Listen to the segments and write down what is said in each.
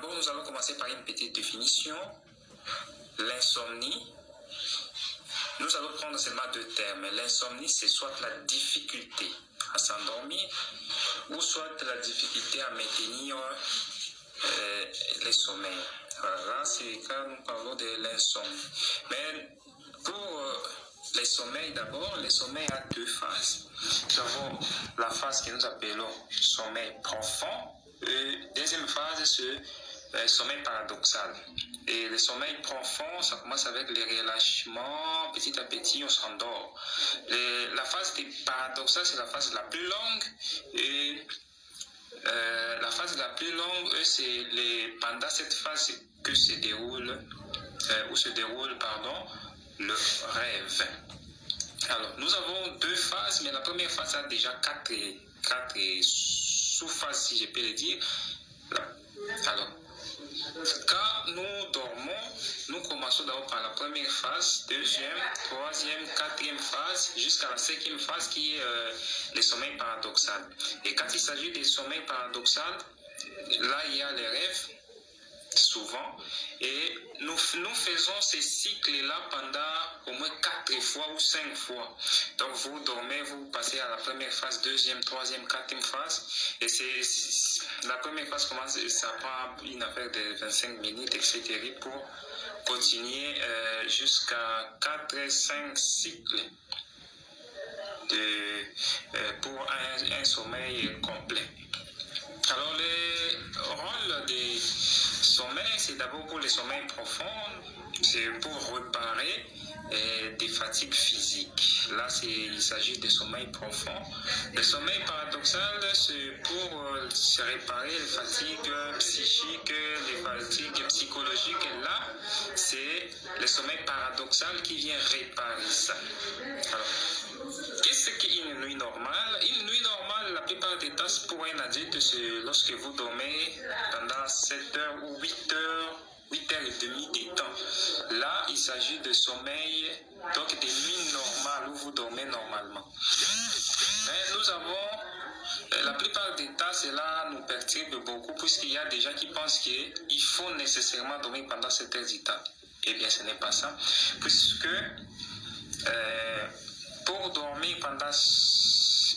d'abord, nous allons commencer par une petite définition. L'insomnie, nous allons prendre seulement deux termes. L'insomnie, c'est soit la difficulté à s'endormir ou soit la difficulté à maintenir les sommeils. Voilà, c'est quand nous parlons de l'insomnie. Mais pour les sommeils, d'abord, les sommeils ont deux phases. Nous avons la phase que nous appelons sommeil profond. Et deuxième phase, c'est le sommeil paradoxal. Et le sommeil profond, ça commence avec les relâchements, petit à petit, on s'endort. La phase paradoxale, c'est la phase la plus longue. Et la phase la plus longue, c'est pendant cette phase que se déroule, le rêve. Alors, nous avons deux phases, mais la première phase a déjà quatre sous-phases, si je peux le dire. Alors, quand nous dormons, nous commençons d'abord par la première phase, deuxième, troisième, quatrième phase, jusqu'à la cinquième phase qui est le sommeil paradoxal. Et quand il s'agit des sommeils paradoxal, là il y a les rêves, souvent, et nous faisons ces cycles-là pendant au moins 4 fois ou 5 fois. Donc vous dormez, vous passez à la première phase, deuxième, troisième, quatrième phase, et la première phase commence, ça prend une affaire de 25 minutes, etc. pour continuer jusqu'à 4-5 cycles pour un sommeil complet. Alors, le rôle des sommeils, c'est d'abord pour les sommeils profonds, c'est pour réparer des fatigues physiques. Là, il s'agit de sommeil profond. Le sommeil paradoxal, c'est pour se réparer les fatigues psychiques, les fatigues psychologiques. Et là, c'est le sommeil paradoxal qui vient réparer ça. Alors, qu'est-ce qu'une nuit normale? Une nuit normale, la plupart des temps, pour un adulte, c'est lorsque vous dormez pendant 7 heures ou 8 heures. 8 heures et demie de temps. Là, il s'agit de sommeil, donc des nuits normales où vous dormez normalement. Mais nous avons, la plupart des temps, cela nous perturbe beaucoup puisqu'il y a des gens qui pensent qu'il faut nécessairement dormir pendant 7 heures du temps. Eh bien, ce n'est pas ça. Puisque pour dormir pendant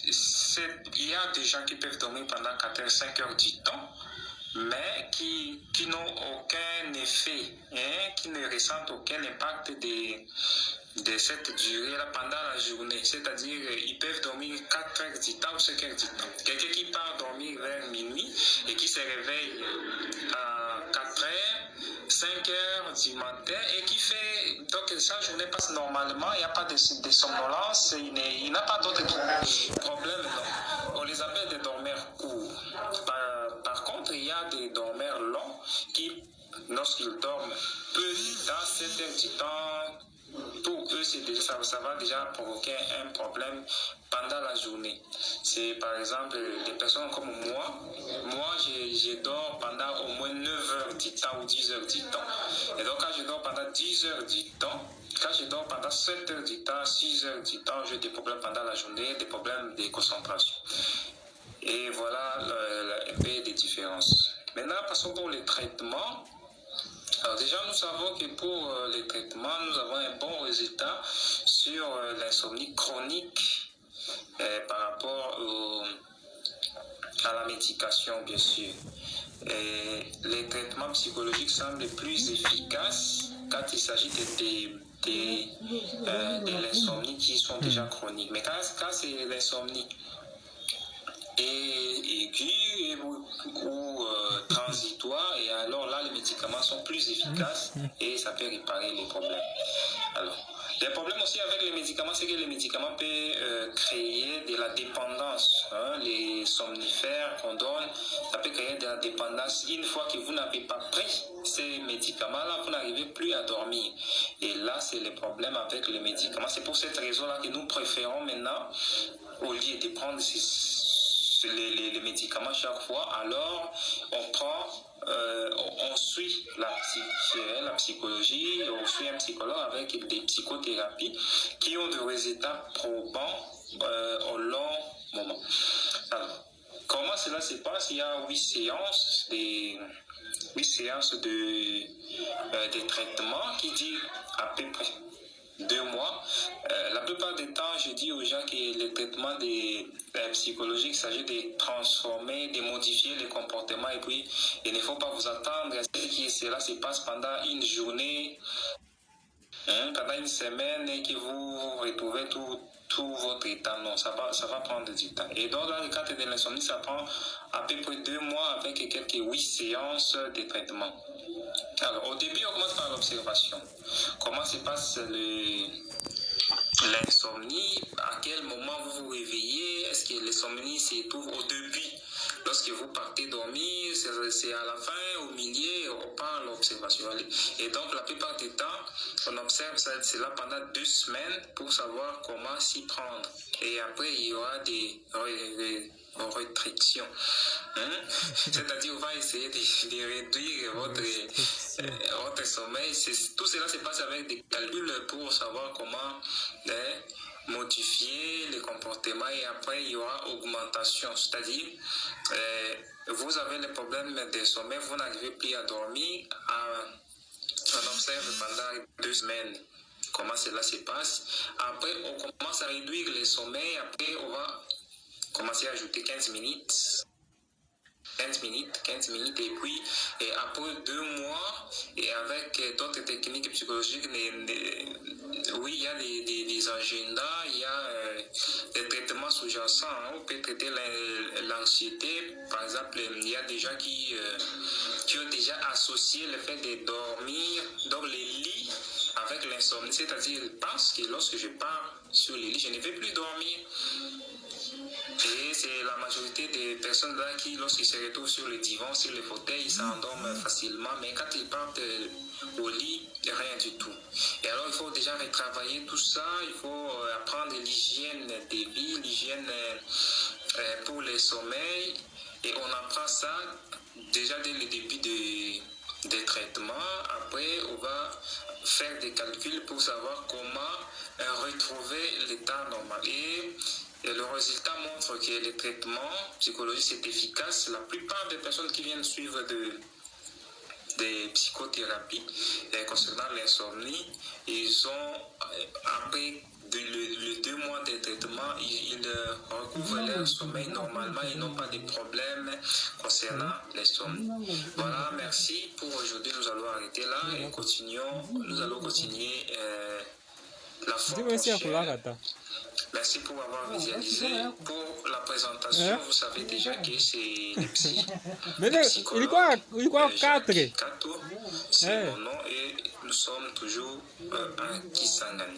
il y a des gens qui peuvent dormir pendant 4 heures, 5 heures du temps, mais qui n'ont aucun effet, qui ne ressentent aucun impact de cette durée-là pendant la journée. C'est-à-dire, ils peuvent dormir 4 heures du temps ou 5 heures du temps. Quelqu'un qui part dormir vers minuit et qui se réveille à 4 heures, 5 heures du matin et qui fait, donc sa journée passe normalement, il n'y a pas de somnolence, il n'a pas d'autres problèmes. On les appelle des dormeurs courts. Par contre, il y a des dormeurs longs qui, lorsqu'ils dorment peu de temps, 7 heures du temps, pour eux, ça va déjà provoquer un problème pendant la journée. C'est par exemple des personnes comme moi. Moi, je dors pendant au moins 9 heures du temps ou 10 heures du temps. Et donc, quand je dors pendant 10 heures du temps, quand je dors pendant 7 heures du temps, 6 heures du temps, j'ai des problèmes pendant la journée, des problèmes de concentration. Et voilà un peu des différences. Maintenant, passons pour les traitements. Alors déjà, nous savons que pour les traitements, nous avons un bon résultat sur l'insomnie chronique par rapport à la médication, bien sûr. Et les traitements psychologiques semblent plus efficaces quand il s'agit de l'insomnie qui sont déjà chroniques. Mais quand c'est l'insomnie aiguë ou transitoire, et alors là les médicaments sont plus efficaces et ça peut réparer les problèmes. Alors, le problème aussi avec les médicaments, c'est que les médicaments peuvent créer de la dépendance. Les somnifères qu'on donne, ça peut créer de la dépendance. Une fois que vous n'avez pas pris ces médicaments-là, vous n'arrivez plus à dormir. Et là, c'est le problème avec les médicaments. C'est pour cette raison-là que nous préférons maintenant, au lieu de prendre les médicaments chaque fois, alors on suit la psychologie, on suit un psychologue avec des psychothérapies qui ont des résultats probants au long moment. Alors, comment cela se passe? Il y a 8 séances 8 séances de traitement qui dit à peu près 2 mois. La plupart du temps, je dis aux gens que le traitement psychologique, il s'agit de transformer, de modifier les comportements et puis il ne faut pas vous attendre à ce que cela se passe pendant une journée, pendant une semaine et que vous retrouvez tout votre état. Non, ça va prendre du temps. Et donc, dans le cadre de l'insomnie, ça prend à peu près 2 mois avec quelques 8 séances de traitement. Alors, au début, on commence par l'observation. Comment se passe l'insomnie? À quel moment vous vous réveillez? Est-ce que l'insomnie se trouve au début? Lorsque vous partez dormir, c'est à la fin, au milieu, on parle l'observation. Et donc, la plupart du temps, on observe cela pendant 2 semaines pour savoir comment s'y prendre. Et après, il y aura des restrictions. C'est-à-dire, on va essayer de réduire votre sommeil. Tout cela se passe avec des calculs pour savoir comment modifier les comportements et après il y aura augmentation, c'est-à-dire vous avez le problème de sommeil, vous n'arrivez plus à dormir, on observe pendant 2 semaines comment cela se passe. Après on commence à réduire le sommeil, après on va commencer à ajouter 15 minutes et puis après 2 mois et avec d'autres techniques psychologiques, oui, il y a des agendas, il y a des traitements sous-jacents, on peut traiter l'anxiété. Par exemple, il y a des gens qui ont déjà associé le fait de dormir dans les lits avec l'insomnie, c'est-à-dire ils pensent que lorsque je pars sur les lits, je ne vais plus dormir. Et c'est la majorité des personnes là qui, lorsqu'ils se retrouvent sur le divan, sur le fauteuil, ils s'endorment facilement. Mais quand ils partent au lit, rien du tout. Et alors, il faut déjà retravailler tout ça. Il faut apprendre l'hygiène des vies, l'hygiène pour le sommeil. Et on apprend ça déjà dès le début des traitements. Après, on va faire des calculs pour savoir comment retrouver l'état normal. Et le résultat montre que le traitement psychologique c'est efficace. La plupart des personnes qui viennent suivre des psychothérapies concernant l'insomnie, ils ont, après les 2 mois de traitement, ils recouvrent leur sommeil normalement, ils n'ont pas de problème concernant l'insomnie. Voilà, merci pour aujourd'hui. Nous allons arrêter là et nous allons continuer la fois prochaine. Merci pour avoir visualisé. Pour la présentation, vous savez déjà que c'est le psychologue. Kato, c'est mon nom et nous sommes toujours en Kisangani.